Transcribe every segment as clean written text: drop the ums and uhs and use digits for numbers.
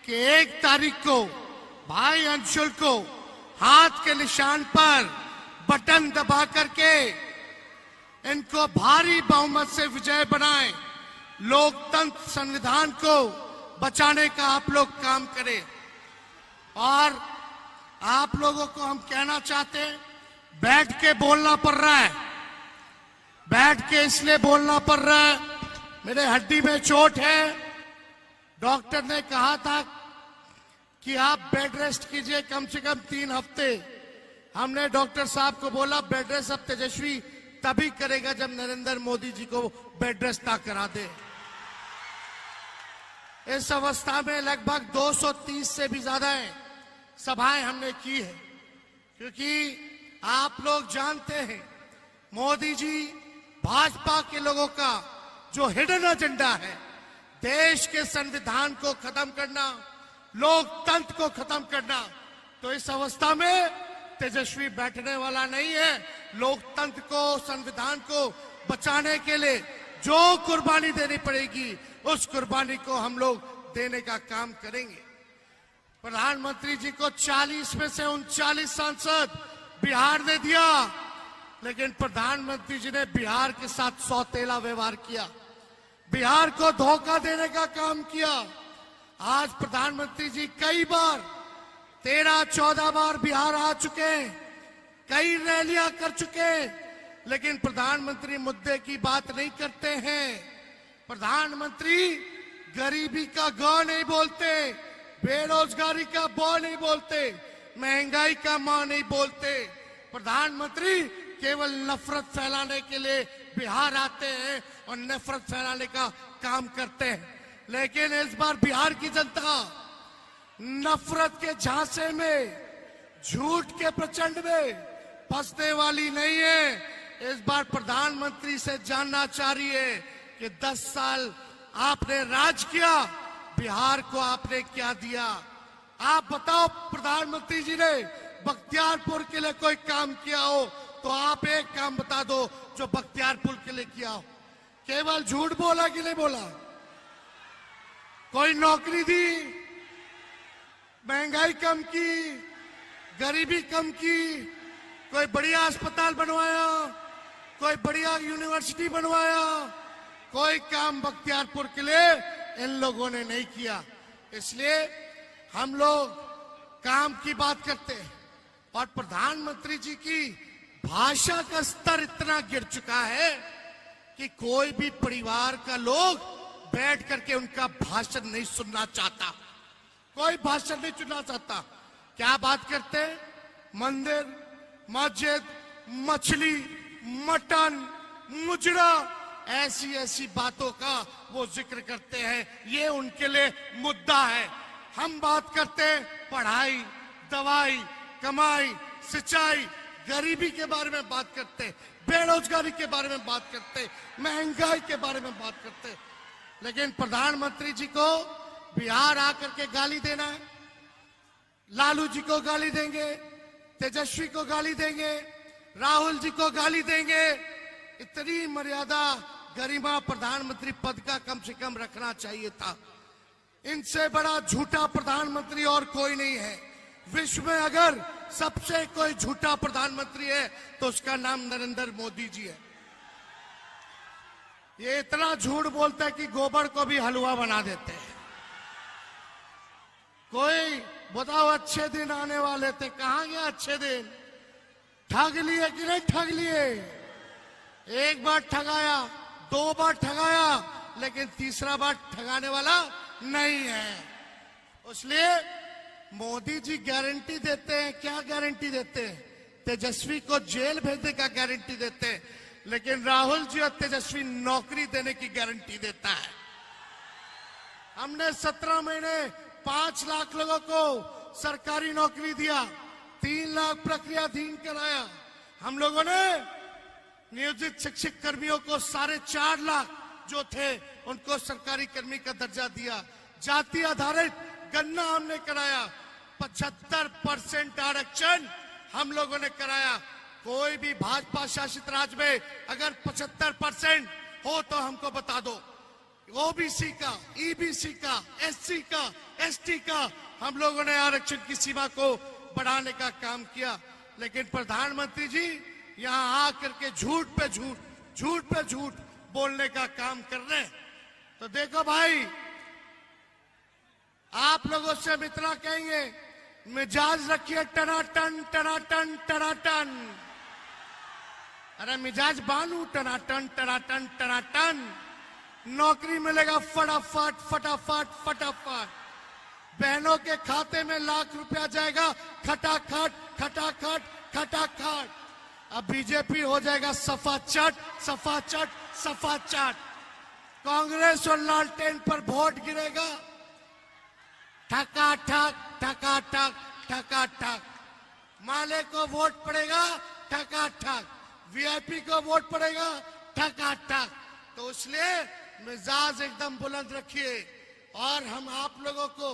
कि 1 तारीख को भाई अंशुल को हाथ के निशान पर बटन दबा करके इनको भारी बहुमत से विजय बनाएं, लोकतंत्र संविधान को बचाने का आप लोग काम करें। और आप लोगों को हम कहना चाहते हैं, बैठ के बोलना पड़ रहा है, बैठ के इसलिए बोलना पड़ रहा है, मेरे हड्डी में चोट है। डॉक्टर ने कहा था कि आप बेड रेस्ट कीजिए कम से कम 3 हफ्ते। हमने डॉक्टर साहब को बोला बेड रेस्ट अब तेजस्वी तभी करेगा जब नरेंद्र मोदी जी को बेड रेस्ट ना करा दे। इस अवस्था में लगभग 230 से भी ज्यादा सभाएं हमने की है, क्योंकि आप लोग जानते हैं मोदी जी भाजपा के लोगों का जो हिडन एजेंडा है, देश के संविधान को खत्म करना, लोकतंत्र को खत्म करना, तो इस अवस्था में तेजस्वी बैठने वाला नहीं है। लोकतंत्र को, संविधान को बचाने के लिए जो कुर्बानी देनी पड़ेगी उस कुर्बानी को हम लोग देने का काम करेंगे। प्रधानमंत्री जी को 40 में से 39 सांसद बिहार ने दिया, लेकिन प्रधानमंत्री जी ने बिहार के साथ सौतेला व्यवहार किया, बिहार को धोखा देने का काम किया। आज प्रधानमंत्री जी कई बार 13-14 बार बिहार आ चुके हैं, कई रैलियां कर चुके हैं, लेकिन प्रधानमंत्री मुद्दे की बात नहीं करते हैं। प्रधानमंत्री गरीबी का ग नहीं बोलते, बेरोजगारी का ब नहीं बोलते, महंगाई का म नहीं बोलते। प्रधानमंत्री केवल नफरत फैलाने के लिए बिहार आते हैं और नफरत फैलाने का काम करते हैं। लेकिन इस बार बिहार की जनता नफरत के झांसे में, झूठ के प्रचंड में फंसने वाली नहीं है। इस बार प्रधानमंत्री से जानना चाह रही है कि 10 साल आपने राज किया, बिहार को आपने क्या दिया। आप बताओ, प्रधानमंत्री जी ने बख्तियारपुर के लिए कोई काम किया हो तो आप एक काम बता दो जो बख्तियारपुर के लिए किया हो। केवल झूठ बोला कि नहीं बोला? कोई नौकरी दी, महंगाई कम की, गरीबी कम की, कोई बढ़िया अस्पताल बनवाया, कोई बढ़िया यूनिवर्सिटी बनवाया, कोई काम बख्तियारपुर के लिए इन लोगों ने नहीं किया। इसलिए हम लोग काम की बात करते हैं। और प्रधानमंत्री जी की भाषा का स्तर इतना गिर चुका है कि कोई भी परिवार का लोग बैठ करके उनका भाषण नहीं सुनना चाहता, कोई भाषण नहीं सुनना चाहता। क्या बात करते हैं? मंदिर, मस्जिद, मछली, मटन, मुजरा, ऐसी ऐसी बातों का वो जिक्र करते हैं, ये उनके लिए मुद्दा है। हम बात करते हैं पढ़ाई, दवाई, कमाई, सिंचाई, गरीबी के बारे में बात करते, बेरोजगारी के बारे में बात करते, महंगाई के बारे में बात करते। लेकिन प्रधानमंत्री जी को बिहार आकर के गाली देना है, लालू जी को गाली देंगे, तेजस्वी को गाली देंगे, राहुल जी को गाली देंगे। इतनी मर्यादा, गरिमा प्रधानमंत्री पद का कम से कम रखना चाहिए था। इनसे बड़ा झूठा प्रधानमंत्री और कोई नहीं है। विश्व में अगर सबसे कोई झूठा प्रधानमंत्री है तो उसका नाम नरेंद्र मोदी जी है। ये इतना झूठ बोलते हैं कि गोबर को भी हलवा बना देते हैं। कोई बताओ, अच्छे दिन आने वाले थे, कहां गया अच्छे दिन? ठग लिए कि नहीं ठग लिए? एक बार ठगाया, 2 बार ठगाया, लेकिन तीसरा बार ठगाने वाला नहीं है। इसलिए मोदी जी गारंटी देते हैं, क्या गारंटी देते हैं? तेजस्वी को जेल भेजने का गारंटी देते हैं, लेकिन राहुल जी और तेजस्वी नौकरी देने की गारंटी देता है। हमने 17 महीने 5 लाख लोगों को सरकारी नौकरी दिया, 3 लाख प्रक्रियाधीन कराया। हम लोगों ने नियोजित शिक्षक कर्मियों को 4.5 लाख जो थे उनको सरकारी कर्मी का दर्जा दिया। जाति आधारित गन्ना हमने कराया, 75% आरक्षण हम लोगों ने कराया। कोई भी भाजपा शासित राज्य में अगर 75% हो तो हमको बता दो। ओबीसी का, ईबीसी का, एससी का, एसटी का हम लोगों ने आरक्षण की सीमा को बढ़ाने का काम किया। लेकिन प्रधानमंत्री जी यहाँ आकर के झूठ पे झूठ बोलने का काम कर रहे हैं। तो देखो भाई, आप लोगों से हम इतना कहेंगे, मिजाज रखिए टनाटन टनाटन टनाटन। अरे मिजाज बानू टनाटन टनाटन टनाटन। नौकरी मिलेगा फटाफट फटाफट फटाफट। बहनों के खाते में लाख रुपया जाएगा खटाखट खटाखट खटाखट। अब बीजेपी हो जाएगा सफा चट सफा चट सफा चट। कांग्रेस और लालटेन पर वोट गिरेगा ठका ठक ठका ठक ठका ठक। माले को वोट पड़ेगा ठका ठक, वीआईपी को वोट पड़ेगा ठका ठक। तो इसलिए मिजाज एकदम बुलंद रखिए। और हम आप लोगों को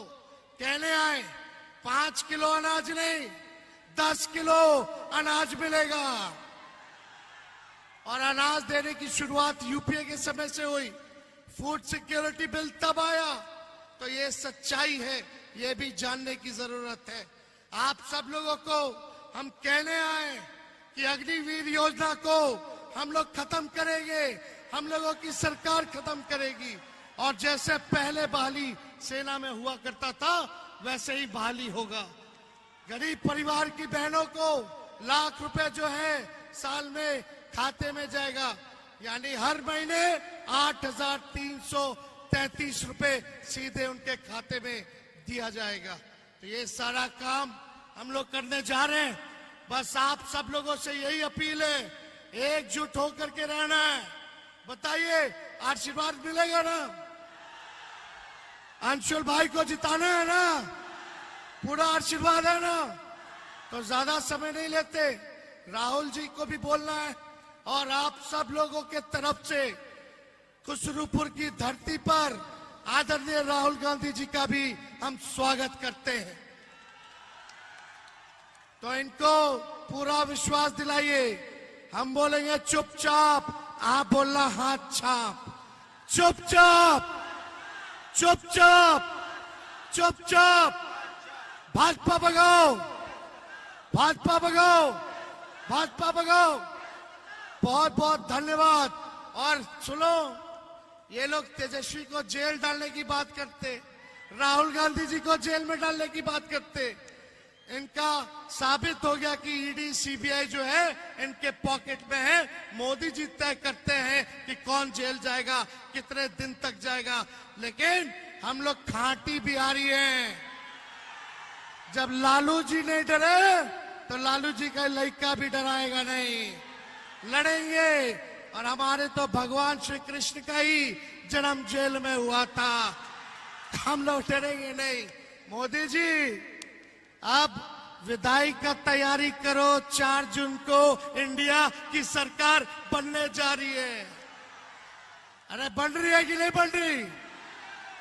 कहने आए, 5 किलो अनाज नहीं 10 किलो अनाज मिलेगा। और अनाज देने की शुरुआत यूपीए के समय से हुई। फूड सिक्योरिटी बिल तब आया। तो ये सच्चाई है, ये भी जानने की जरूरत है। आप सब लोगों को हम कहने आए कि अग्निवीर योजना को हम लोग खत्म करेंगे, हम लोगों की सरकार खत्म करेगी। और जैसे पहले बहाली सेना में हुआ करता था वैसे ही बहाली होगा। गरीब परिवार की बहनों को लाख रुपए जो है साल में खाते में जाएगा, यानी हर महीने 8,333 रुपए सीधे उनके खाते में दिया जाएगा। तो ये सारा काम हम लोग करने जा रहे हैं। बस आप सब लोगों से यही अपील है, एकजुट होकर के रहना है। बताइए, आशीर्वाद मिलेगा ना? अंशुल भाई को जिताना है ना? पूरा आशीर्वाद है ना? तो ज्यादा समय नहीं लेते, राहुल जी को भी बोलना है। और आप सब लोगों के तरफ से खुसरूपुर की धरती पर आदरणीय राहुल गांधी जी का भी हम स्वागत करते हैं। तो इनको पूरा विश्वास दिलाइए। हम बोलेंगे चुपचाप, आप बोलना हाथ छाप। चुपचाप चुपचाप चुपचाप। भाजपा भगाओ, भाजपा भगाओ, भाजपा भगाओ। बहुत बहुत धन्यवाद। और सुनो, ये लोग तेजस्वी को जेल डालने की बात करते, राहुल गांधी जी को जेल में डालने की बात करते। इनका साबित हो गया कि ईडी सीबीआई जो है इनके पॉकेट में है। मोदी जी तय करते हैं कि कौन जेल जाएगा, कितने दिन तक जाएगा। लेकिन हम लोग खांटी बिहारी हैं। जब लालू जी नहीं डरे तो लालू जी का लड़का भी डराएगा नहीं। लड़ेंगे। और हमारे तो भगवान श्री कृष्ण का ही जन्म जेल में हुआ था, हम लोग डरेंगे नहीं। मोदी जी, अब विदाई का तैयारी करो। 4 जून को इंडिया की सरकार बनने जा रही है। अरे बन रही है कि नहीं बन रही?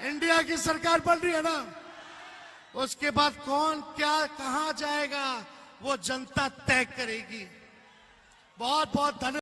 इंडिया की सरकार बन रही है ना? उसके बाद कौन क्या कहां जाएगा वो जनता तय करेगी। बहुत बहुत धन्यवाद।